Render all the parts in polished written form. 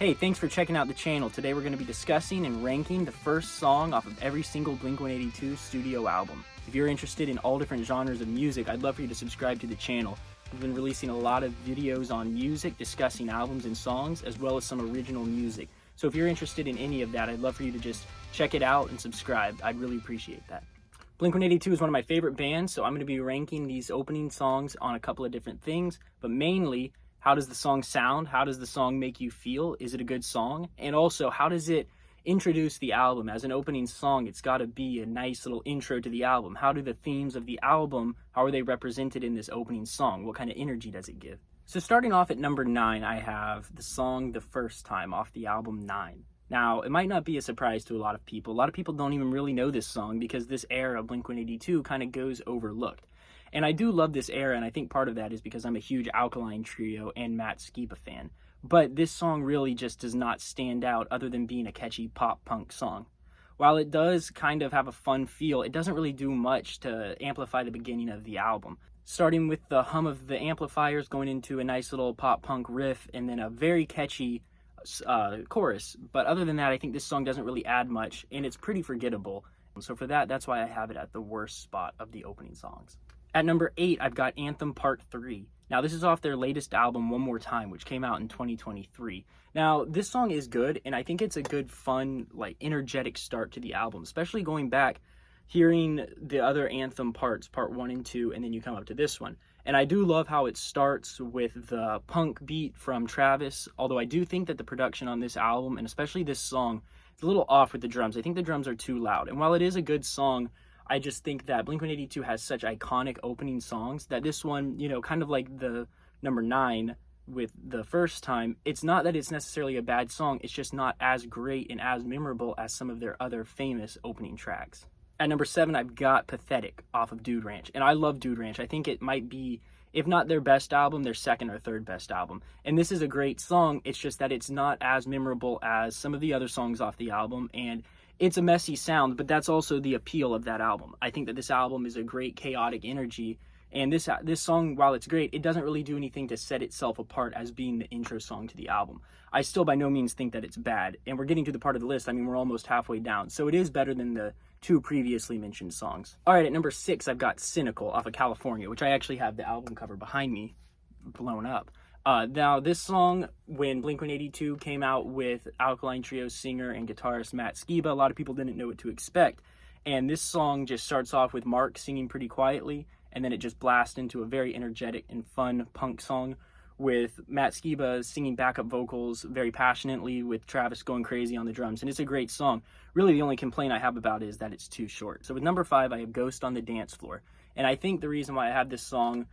Hey, thanks for checking out the channel. Today we're going to be discussing and ranking the first song off of every single Blink-182 studio album. If you're interested in all different genres of music, I'd love for you to subscribe to the channel. We've been releasing a lot of videos on music, discussing albums and songs, as well as some original music. So if you're interested in any of that, I'd love for you to just check it out and subscribe. I'd really appreciate that. Blink-182 is one of my favorite bands, so I'm going to be ranking these opening songs on a couple of different things, but mainly, how does the song sound? How does the song make you feel? Is it a good song? And also, how does it introduce the album? As an opening song, it's got to be a nice little intro to the album. How do the themes of the album, how are they represented in this opening song? What kind of energy does it give? So starting off at number 9, I have the song The First Time off the album 9. Now, it might not be a surprise to a lot of people. A lot of people don't even really know this song because this era of Blink-182 kind of goes overlooked. And I do love this era, and I think part of that is because I'm a huge Alkaline Trio and Matt Skiba fan. But this song really just does not stand out other than being a catchy pop-punk song. While it does kind of have a fun feel, it doesn't really do much to amplify the beginning of the album. Starting with the hum of the amplifiers, going into a nice little pop-punk riff, and then a very catchy chorus. But other than that, I think this song doesn't really add much, and it's pretty forgettable. So for that, that's why I have it at the worst spot of the opening songs. At number 8, I've got Anthem Part 3. Now, this is off their latest album, One More Time, which came out in 2023. Now, this song is good, and I think it's a good, fun, energetic start to the album, especially going back, hearing the other Anthem parts, Part 1 and 2, and then you come up to this one. And I do love how it starts with the punk beat from Travis, although I do think that the production on this album, and especially this song, is a little off with the drums. I think the drums are too loud. And while it is a good song, I just think that Blink-182 has such iconic opening songs that this one, kind of like the number 9 with The First Time, it's not that it's necessarily a bad song, it's just not as great and as memorable as some of their other famous opening tracks. At number 7, I've got Pathetic off of Dude Ranch, and I love Dude Ranch. I think it might be, if not their best album, their second or third best album. And this is a great song, it's just that it's not as memorable as some of the other songs off the album, and it's a messy sound, but that's also the appeal of that album. I think that this album is a great chaotic energy, and this song, while it's great, it doesn't really do anything to set itself apart as being the intro song to the album. I still by no means think that it's bad, and we're getting to the part of the list, we're almost halfway down, so it is better than the 2 previously mentioned songs. Alright, at number 6, I've got Cynical off of California, which I actually have the album cover behind me blown up. Now, this song, when Blink-182 came out with Alkaline Trio singer and guitarist Matt Skiba, a lot of people didn't know what to expect. And this song just starts off with Mark singing pretty quietly, and then it just blasts into a very energetic and fun punk song with Matt Skiba singing backup vocals very passionately with Travis going crazy on the drums. And it's a great song. Really, the only complaint I have about it is that it's too short. So with number 5, I have Ghost on the Dance Floor. And I think the reason why I have this song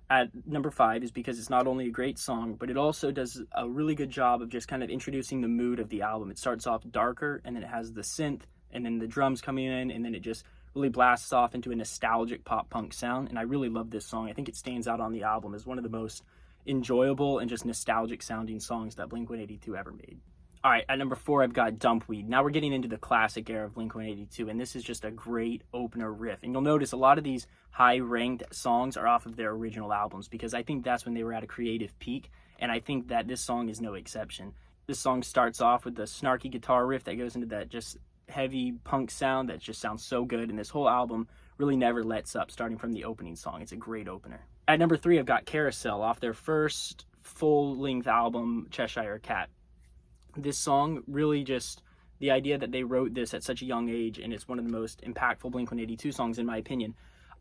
at number 5 is because it's not only a great song, but it also does a really good job of just kind of introducing the mood of the album. It starts off darker, and then it has the synth, and then the drums coming in, and then it just really blasts off into a nostalgic pop-punk sound, and I really love this song. I think it stands out on the album as one of the most enjoyable and just nostalgic-sounding songs that Blink-182 ever made. Alright, at number 4, I've got Dumpweed. Now we're getting into the classic era of Blink-182, and this is just a great opener riff. And you'll notice a lot of these high-ranked songs are off of their original albums, because I think that's when they were at a creative peak, and I think that this song is no exception. This song starts off with the snarky guitar riff that goes into that just heavy punk sound that just sounds so good, and this whole album really never lets up, starting from the opening song. It's a great opener. At number 3, I've got Carousel off their first full-length album, Cheshire Cat. This song really just, the idea that they wrote this at such a young age, and it's one of the most impactful Blink-182 songs in my opinion.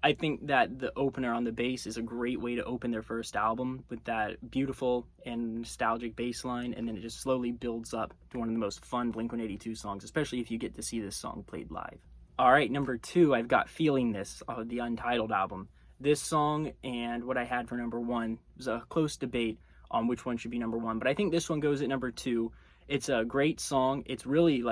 I think that the opener on the bass is a great way to open their first album with that beautiful and nostalgic bass line, and then it just slowly builds up to one of the most fun Blink-182 songs, especially if you get to see this song played live. Alright, number 2, I've got Feeling This off of the Untitled album. This song and what I had for number 1 was a close debate on which one should be number 1, but I think this one goes at number 2. It's a great song. It's really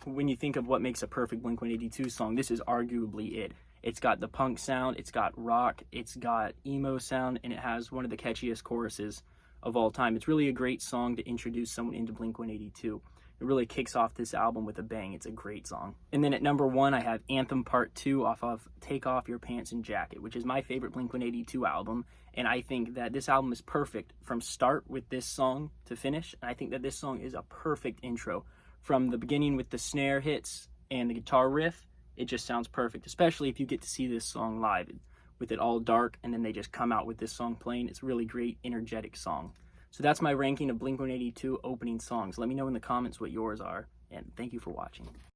when you think of what makes a perfect Blink-182 song, this is arguably it. It's got the punk sound, it's got rock, it's got emo sound, and it has one of the catchiest choruses of all time. It's really a great song to introduce someone into Blink-182. It really kicks off this album with a bang. It's a great song. And then at number 1, I have Anthem Part 2 off of Take Off Your Pants and Jacket, which is my favorite Blink-182 album, And I think that this album is perfect from start with this song to finish. And I think that this song is a perfect intro. From the beginning with the snare hits and the guitar riff, it just sounds perfect, especially if you get to see this song live with it all dark and then they just come out with this song playing. It's a really great, energetic song. So that's my ranking of Blink-182 opening songs. Let me know in the comments what yours are, and thank you for watching.